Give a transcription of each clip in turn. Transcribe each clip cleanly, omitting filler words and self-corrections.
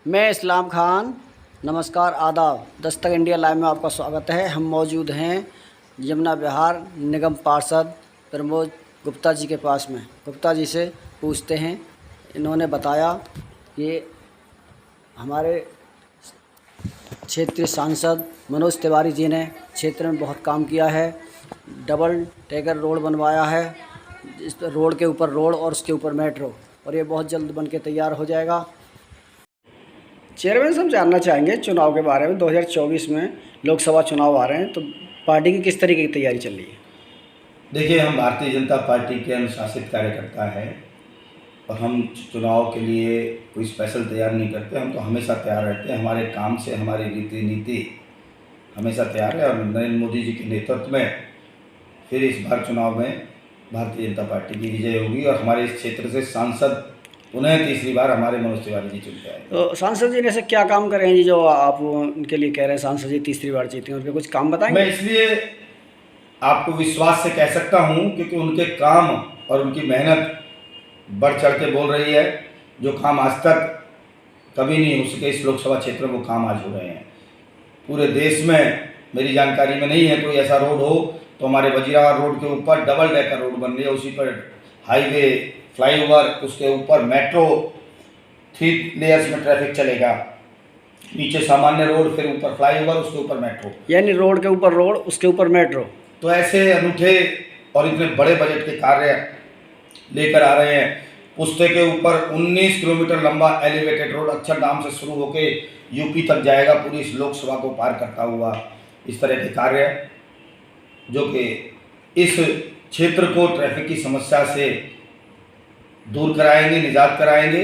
मैं इस्लाम खान। नमस्कार, आदाब। दस्तक इंडिया लाइव में आपका स्वागत है। हम मौजूद हैं यमुना विहार निगम पार्षद प्रमोद गुप्ता जी के पास में। गुप्ता जी से पूछते हैं। इन्होंने बताया कि हमारे क्षेत्रीय सांसद मनोज तिवारी जी ने क्षेत्र में बहुत काम किया है। डबल डेकर रोड बनवाया है, इस पर रोड के ऊपर रोड और उसके ऊपर मेट्रो, और ये बहुत जल्द बन के तैयार हो जाएगा। चेयरमैन साहब, जानना चाहेंगे चुनाव के बारे में। 2024 में लोकसभा चुनाव आ रहे हैं, तो पार्टी की किस तरीके की तैयारी चल रही है? देखिए, हम भारतीय जनता पार्टी के अनुशासित कार्यकर्ता हैं और हम चुनाव के लिए कोई स्पेशल तैयार नहीं करते। हम तो हमेशा तैयार रहते हैं। हमारे काम से हमारी रीति नीति हमेशा तैयार है और नरेंद्र मोदी जी के नेतृत्व में फिर इस बार चुनाव में भारतीय जनता पार्टी की विजय होगी और हमारे इस क्षेत्र से सांसद उन्हें तीसरी बार हमारे मनोज तिवारी जी चुनते हैं। तो सांसद जी ने ऐसे क्या काम करे हैं जी जो आप उनके लिए कह रहे हैं सांसद जी तीसरी बार जीते हैं? उन पर कुछ काम बताएंगे? मैं इसलिए आपको विश्वास से कह सकता हूं क्योंकि उनके काम और उनकी मेहनत बढ़ चढ़ के बोल रही है। जो काम आज तक कभी नहीं हो सके, इस लोकसभा क्षेत्र में वो काम आज हो रहे हैं। पूरे देश में मेरी जानकारी में नहीं है कोई ऐसा रोड हो, तो हमारे वजीराबाद रोड के ऊपर डबल डेकर रोड बन रही है, उसी पर हाईवे, फ्लाईओवर, उसके ऊपर मेट्रो, 3 लेयर्स में ट्रैफिक चलेगा। नीचे सामान्य रोड, फिर ऊपर फ्लाईओवर, उसके ऊपर मेट्रो, यानी रोड के ऊपर रोड, उसके ऊपर मेट्रो। तो ऐसे अनूठे और इतने बड़े बजट के कार्य लेकर आ रहे हैं। पुस्ते के ऊपर 19 किलोमीटर लंबा एलिवेटेड रोड अक्षरधाम से शुरू होकर यूपी तक जाएगा, पूरी इस लोकसभा को पार करता हुआ। इस तरह के कार्य जो कि इस क्षेत्र को ट्रैफिक की समस्या से दूर कराएंगे, निजात कराएंगे।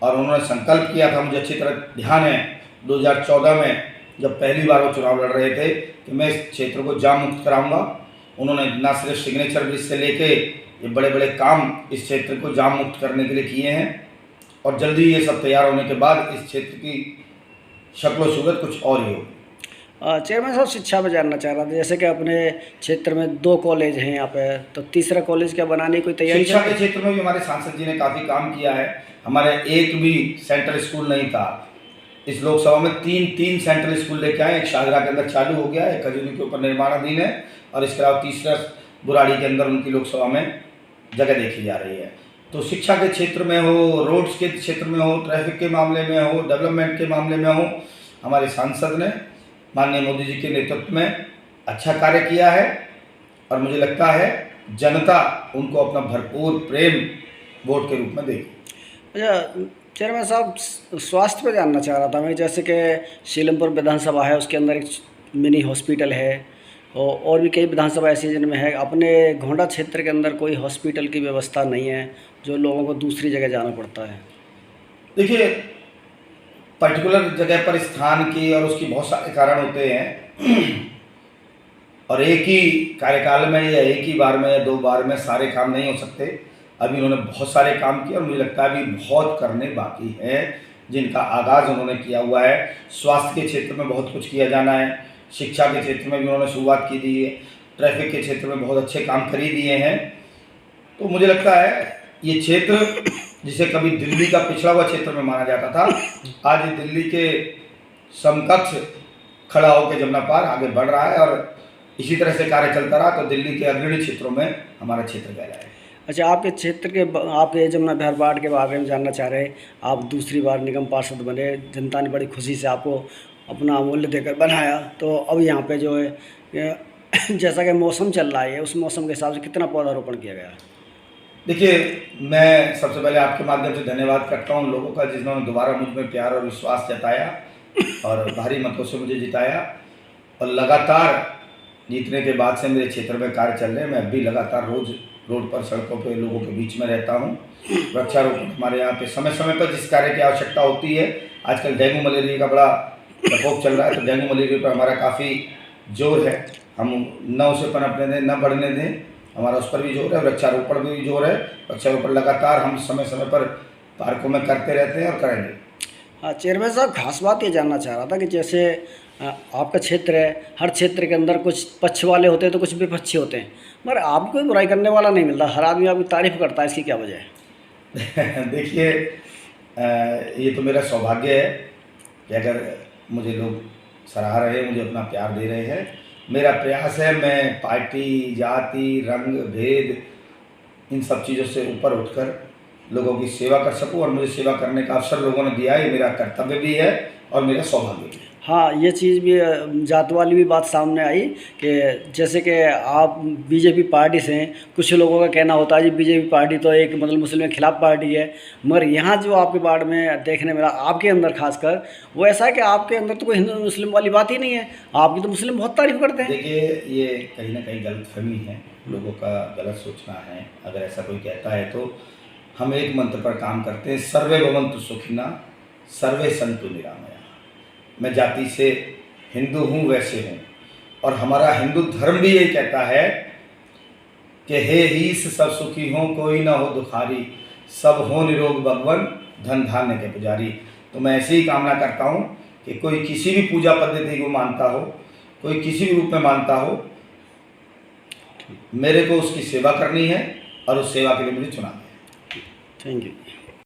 और उन्होंने संकल्प किया था, मुझे अच्छी तरह ध्यान है, 2014 में जब पहली बार वो चुनाव लड़ रहे थे कि मैं इस क्षेत्र को जाम मुक्त कराऊंगा। उन्होंने न सिर्फ सिग्नेचर ब्रिज से लेके ये बड़े बड़े काम इस क्षेत्र को जाम मुक्त करने के लिए किए हैं और जल्दी ये सब तैयार होने के बाद इस क्षेत्र की शक्ल सूरत कुछ और ही होगी। चेयरमैन साहब, शिक्षा में जानना चाह रहा था, जैसे कि अपने क्षेत्र में 2 कॉलेज हैं यहाँ पे, तो तीसरा कॉलेज क्या बनाने की कोई तैयारी? शिक्षा के क्षेत्र में भी हमारे सांसद जी ने काफ़ी काम किया है। हमारे एक भी सेंट्रल स्कूल नहीं था। इस लोकसभा में 3 सेंट्रल स्कूल लेके आए। एक शाहजरा के अंदर चालू हो गया, एक खजूरी के ऊपर निर्माणाधीन है और इसके अलावा तीसरा बुराड़ी के अंदर उनकी लोकसभा में जगह देखी जा रही है। तो शिक्षा के क्षेत्र में हो, रोड्स के क्षेत्र में हो, ट्रैफिक के मामले में हो, डेवलपमेंट के मामले में हो, हमारे सांसद ने माननीय मोदी जी के नेतृत्व में अच्छा कार्य किया है और मुझे लगता है जनता उनको अपना भरपूर प्रेम वोट के रूप में देगी। अच्छा चेयरमैन साहब, स्वास्थ्य पर जानना चाह रहा था मैं, जैसे कि सीलमपुर विधानसभा है, उसके अंदर एक मिनी हॉस्पिटल है और भी कई विधानसभा ऐसी जिनमें है। अपने घोंडा क्षेत्र के अंदर कोई हॉस्पिटल की व्यवस्था नहीं है, जो लोगों को दूसरी जगह जाना पड़ता है। देखिए, पर्टिकुलर जगह पर स्थान की और उसकी बहुत सारे कारण होते हैं और एक ही कार्यकाल में या एक ही बार में या 2 बार में सारे काम नहीं हो सकते। अभी उन्होंने बहुत सारे काम किए और मुझे लगता है अभी बहुत करने बाकी है, जिनका आगाज़ उन्होंने किया हुआ है। स्वास्थ्य के क्षेत्र में बहुत कुछ किया जाना है, शिक्षा के क्षेत्र में भी उन्होंने शुरुआत की दी है, ट्रैफिक के क्षेत्र में बहुत अच्छे काम कर ही दिए हैं। तो मुझे लगता है ये क्षेत्र जिसे कभी दिल्ली का पिछड़ा हुआ क्षेत्र में माना जाता था, आज ये दिल्ली के समकक्ष खड़ा होकर जमुना पार आगे बढ़ रहा है और इसी तरह से कार्य चलता रहा तो दिल्ली के अग्रणी क्षेत्रों में हमारा क्षेत्र कहलाया है। अच्छा, आपके क्षेत्र के आपके यमुना विहार वार्ड के बारे में जानना चाह रहे हैं। आप दूसरी बार निगम पार्षद बने, जनता ने बड़ी खुशी से आपको अपना अमूल्य देकर बनाया। तो अब यहाँ पे जो है जैसा कि मौसम चल रहा है, उस मौसम के हिसाब से कितना पौधारोपण किया गया है? देखिए, मैं सबसे पहले आपके माध्यम से धन्यवाद करता हूँ लोगों का, जिन्होंने दोबारा मुझ में प्यार और विश्वास जताया और भारी मतों से मुझे जिताया। और लगातार जीतने के बाद से मेरे क्षेत्र में कार्य चल रहे हैं। मैं अब भी लगातार रोज़ रोड पर, सड़कों पे लोगों के बीच में रहता हूँ। वृक्षारोपण हमारे यहाँ पे समय समय पर जिस कार्य की आवश्यकता होती है, आजकल डेंगू मलेरिया का बड़ा प्रकोप चल रहा है, तो डेंगू मलेरिया पर हमारा काफ़ी जोर है। हम न उसे पनपने दें, न बढ़ने दें, हमारा उस पर भी जोर है। वृक्षारोपण भी जोर है। वृक्षारोपण लगातार हम समय समय पर पार्कों में करते रहते हैं और करेंगे। हाँ चेयरमैन साहब, खास बात ये जानना चाह रहा था कि जैसे आपका क्षेत्र है, हर क्षेत्र के अंदर कुछ पक्ष वाले होते हैं तो कुछ विपक्षी होते हैं, मगर आपको कोई बुराई करने वाला नहीं मिलता। हर आदमी आपकी तारीफ करता है, इसकी क्या वजह है? देखिए, ये तो मेरा सौभाग्य है कि अगर मुझे लोग सराह रहे हैं, मुझे अपना प्यार दे रहे हैं। मेरा प्रयास है मैं पार्टी, जाति, रंग, भेद इन सब चीज़ों से ऊपर उठकर लोगों की सेवा कर सकूं, और मुझे सेवा करने का अवसर लोगों ने दिया है। ये मेरा कर्तव्य भी है और मेरा सौभाग्य भी है। हाँ, ये चीज़ भी जात वाली भी बात सामने आई कि जैसे कि आप बीजेपी पार्टी से हैं, कुछ लोगों का कहना होता है जी बीजेपी पार्टी तो एक मतलब मुस्लिम के खिलाफ पार्टी है, मगर यहाँ जो आपके बारे में देखने मिला आपके अंदर खासकर वो ऐसा है कि आपके अंदर तो कोई हिंदू मुस्लिम वाली बात ही नहीं है, आपकी तो मुस्लिम बहुत तारीफ करते हैं। देखिए, ये कहीं ना कहीं गलतफहमी है, लोगों का गलत सोचना है। अगर ऐसा कोई कहता है तो हम एक मंत्र पर काम करते हैं, सर्वे भवन्तु सुखिनः सर्वे सन्तु निरामया। मैं जाति से हिंदू हूँ, वैसे हूँ, और हमारा हिंदू धर्म भी यही कहता है कि हे ईश सब सुखी हों, कोई ना हो दुखारी, सब हो निरोग भगवन, धन धान्य के पुजारी। तो मैं ऐसी ही कामना करता हूँ कि कोई किसी भी पूजा पद्धति को मानता हो, कोई किसी भी रूप में मानता हो, मेरे को उसकी सेवा करनी है और उस सेवा के लिए मुझे चुना है। Thank you.